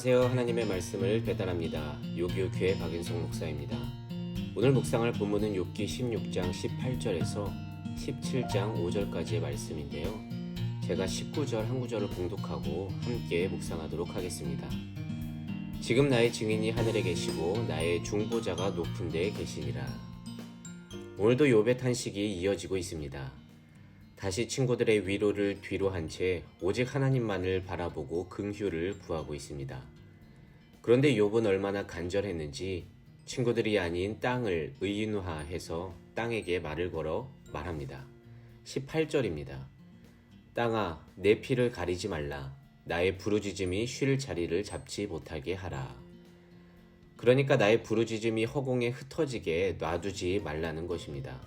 안녕하세요. 하나님의 말씀을 배달합니다. 요기요교회 박인성 목사입니다. 오늘 묵상할 본문은 욥기 16장 18절에서 17장 5절까지의 말씀인데요. 제가 19절 한 구절을 봉독하고 함께 묵상하도록 하겠습니다. 지금 나의 증인이 하늘에 계시고 나의 중보자가 높은 데에 계시니라. 오늘도 욥의 탄식이 이어지고 있습니다. 다시 친구들의 위로를 뒤로 한 채 오직 하나님만을 바라보고 긍휼을 구하고 있습니다. 그런데 욥은 얼마나 간절했는지 친구들이 아닌 땅을 의인화해서 땅에게 말을 걸어 말합니다. 18절입니다. 땅아, 내 피를 가리지 말라. 나의 부르짖음이 쉴 자리를 잡지 못하게 하라. 그러니까 나의 부르짖음이 허공에 흩어지게 놔두지 말라는 것입니다.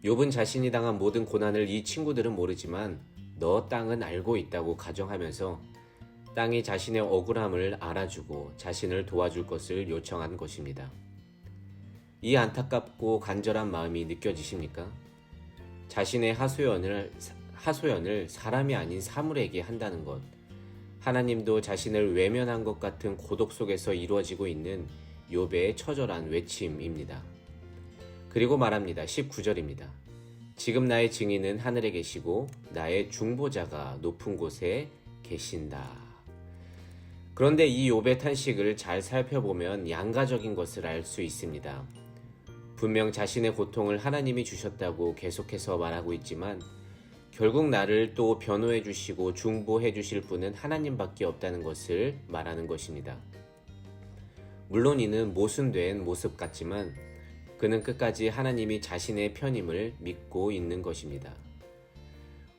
욥은 자신이 당한 모든 고난을 이 친구들은 모르지만 너 땅은 알고 있다고 가정하면서 땅이 자신의 억울함을 알아주고 자신을 도와줄 것을 요청한 것입니다. 이 안타깝고 간절한 마음이 느껴지십니까? 자신의 하소연을 사람이 아닌 사물에게 한다는 것, 하나님도 자신을 외면한 것 같은 고독 속에서 이루어지고 있는 욥의 처절한 외침입니다. 그리고 말합니다. 19절입니다. 지금 나의 증인은 하늘에 계시고 나의 중보자가 높은 곳에 계신다. 그런데 이 욥의 탄식을 잘 살펴보면 양가적인 것을 알 수 있습니다. 분명 자신의 고통을 하나님이 주셨다고 계속해서 말하고 있지만 결국 나를 또 변호해 주시고 중보해 주실 분은 하나님밖에 없다는 것을 말하는 것입니다. 물론 이는 모순된 모습 같지만 그는 끝까지 하나님이 자신의 편임을 믿고 있는 것입니다.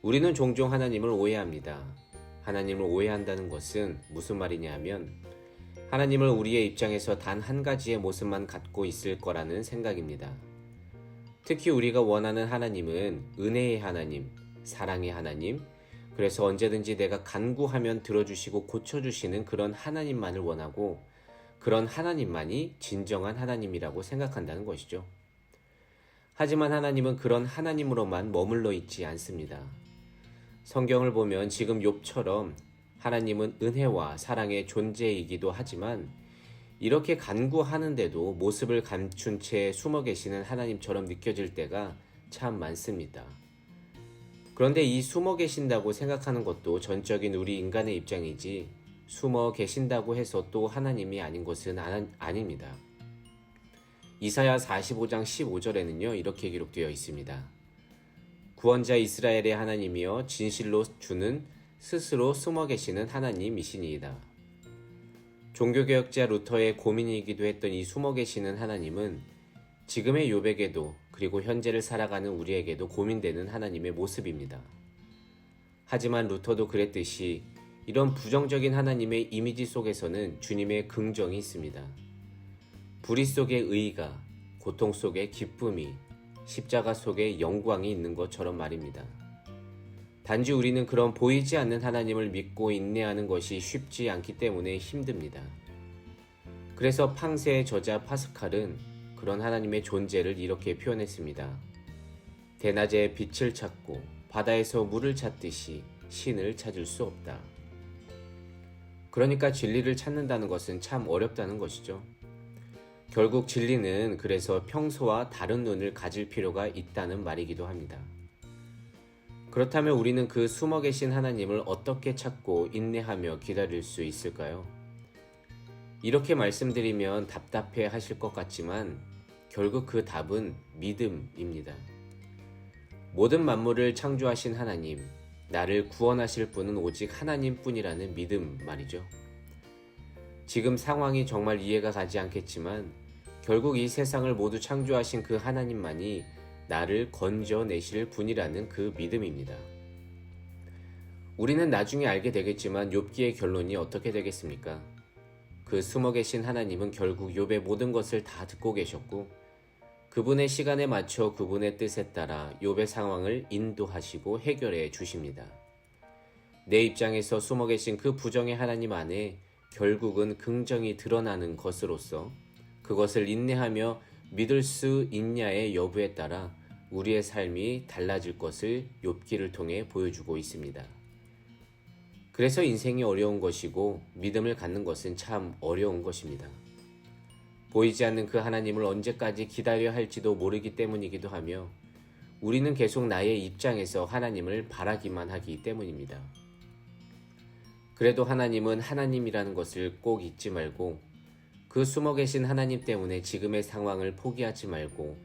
우리는 종종 하나님을 오해합니다. 하나님을 오해한다는 것은 무슨 말이냐 하면 하나님을 우리의 입장에서 단 한 가지의 모습만 갖고 있을 거라는 생각입니다. 특히 우리가 원하는 하나님은 은혜의 하나님, 사랑의 하나님, 그래서 언제든지 내가 간구하면 들어주시고 고쳐주시는 그런 하나님만을 원하고 그런 하나님만이 진정한 하나님이라고 생각한다는 것이죠. 하지만 하나님은 그런 하나님으로만 머물러 있지 않습니다. 성경을 보면 지금 욥처럼 하나님은 은혜와 사랑의 존재이기도 하지만 이렇게 간구하는데도 모습을 감춘 채 숨어 계시는 하나님처럼 느껴질 때가 참 많습니다. 그런데 이 숨어 계신다고 생각하는 것도 전적인 우리 인간의 입장이지 숨어 계신다고 해서 또 하나님이 아닌 것은 아닙니다. 이사야 45장 15절에는요 이렇게 기록되어 있습니다. 구원자 이스라엘의 하나님이여 진실로 주는 스스로 숨어 계시는 하나님이시니이다. 종교개혁자 루터의 고민이기도 했던 이 숨어 계시는 하나님은 지금의 욥에게도 그리고 현재를 살아가는 우리에게도 고민되는 하나님의 모습입니다. 하지만 루터도 그랬듯이 이런 부정적인 하나님의 이미지 속에서는 주님의 긍정이 있습니다. 불의 속에 의의가, 고통 속에 기쁨이, 십자가 속에 영광이 있는 것처럼 말입니다. 단지 우리는 그런 보이지 않는 하나님을 믿고 인내하는 것이 쉽지 않기 때문에 힘듭니다. 그래서 팡세의 저자 파스칼은 그런 하나님의 존재를 이렇게 표현했습니다. 대낮에 빛을 찾고 바다에서 물을 찾듯이 신을 찾을 수 없다. 그러니까 진리를 찾는다는 것은 참 어렵다는 것이죠. 결국 진리는 그래서 평소와 다른 눈을 가질 필요가 있다는 말이기도 합니다. 그렇다면 우리는 그 숨어 계신 하나님을 어떻게 찾고 인내하며 기다릴 수 있을까요? 이렇게 말씀드리면 답답해 하실 것 같지만 결국 그 답은 믿음입니다. 모든 만물을 창조하신 하나님, 나를 구원하실 분은 오직 하나님뿐이라는 믿음 말이죠. 지금 상황이 정말 이해가 가지 않겠지만 결국 이 세상을 모두 창조하신 그 하나님만이 나를 건져내실 분이라는 그 믿음입니다. 우리는 나중에 알게 되겠지만 욥기의 결론이 어떻게 되겠습니까? 그 숨어 계신 하나님은 결국 욥의 모든 것을 다 듣고 계셨고 그분의 시간에 맞춰 그분의 뜻에 따라 욥의 상황을 인도하시고 해결해 주십니다. 내 입장에서 숨어 계신 그 부정의 하나님 안에 결국은 긍정이 드러나는 것으로서 그것을 인내하며 믿을 수 있냐의 여부에 따라 우리의 삶이 달라질 것을 욥기를 통해 보여주고 있습니다. 그래서 인생이 어려운 것이고 믿음을 갖는 것은 참 어려운 것입니다. 보이지 않는 그 하나님을 언제까지 기다려야 할지도 모르기 때문이기도 하며 우리는 계속 나의 입장에서 하나님을 바라기만 하기 때문입니다. 그래도 하나님은 하나님이라는 것을 꼭 잊지 말고 그 숨어 계신 하나님 때문에 지금의 상황을 포기하지 말고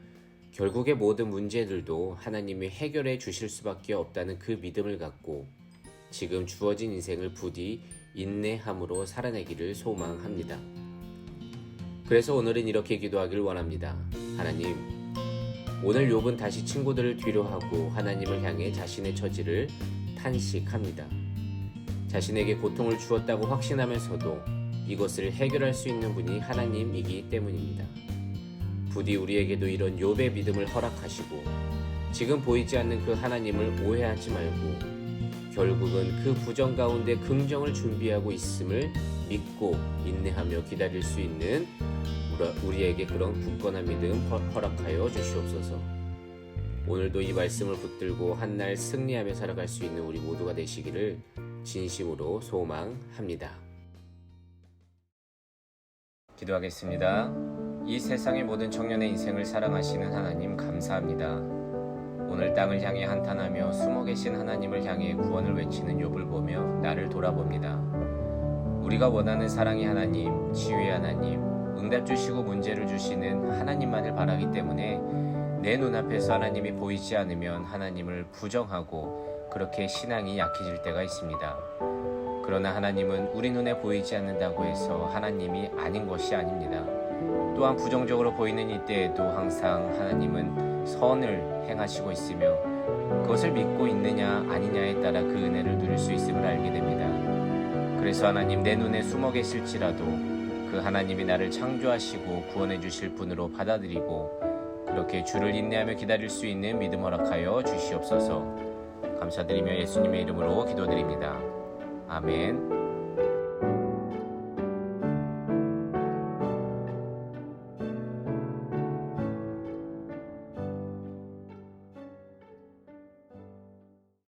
결국의 모든 문제들도 하나님이 해결해 주실 수밖에 없다는 그 믿음을 갖고 지금 주어진 인생을 부디 인내함으로 살아내기를 소망합니다. 그래서 오늘은 이렇게 기도하길 원합니다. 하나님, 오늘 욥은 다시 친구들을 뒤로하고 하나님을 향해 자신의 처지를 탄식합니다. 자신에게 고통을 주었다고 확신하면서도 이것을 해결할 수 있는 분이 하나님이기 때문입니다. 부디 우리에게도 이런 욥의 믿음을 허락하시고 지금 보이지 않는 그 하나님을 오해하지 말고 결국은 그 부정 가운데 긍정을 준비하고 있음을 믿고 인내하며 기다릴 수 있는 우리에게 그런 굳건한 믿음 허락하여 주시옵소서. 오늘도 이 말씀을 붙들고 한날 승리하며 살아갈 수 있는 우리 모두가 되시기를 진심으로 소망합니다. 기도하겠습니다. 이 세상의 모든 청년의 인생을 사랑하시는 하나님 감사합니다. 오늘 땅을 향해 한탄하며 숨어 계신 하나님을 향해 구원을 외치는 욥을 보며 나를 돌아봅니다. 우리가 원하는 사랑의 하나님, 치유의 하나님, 응답 주시고 문제를 주시는 하나님만을 바라기 때문에 내 눈앞에서 하나님이 보이지 않으면 하나님을 부정하고 그렇게 신앙이 약해질 때가 있습니다. 그러나 하나님은 우리 눈에 보이지 않는다고 해서 하나님이 아닌 것이 아닙니다. 또한 부정적으로 보이는 이때에도 항상 하나님은 선을 행하시고 있으며 그것을 믿고 있느냐 아니냐에 따라 그 은혜를 누릴 수 있음을 알게 됩니다. 그래서 하나님, 내 눈에 숨어 계실지라도 그 하나님이 나를 창조하시고 구원해 주실 분으로 받아들이고 그렇게 주를 인내하며 기다릴 수 있는 믿음 허락하여 주시옵소서. 감사드리며 예수님의 이름으로 기도드립니다. 아멘.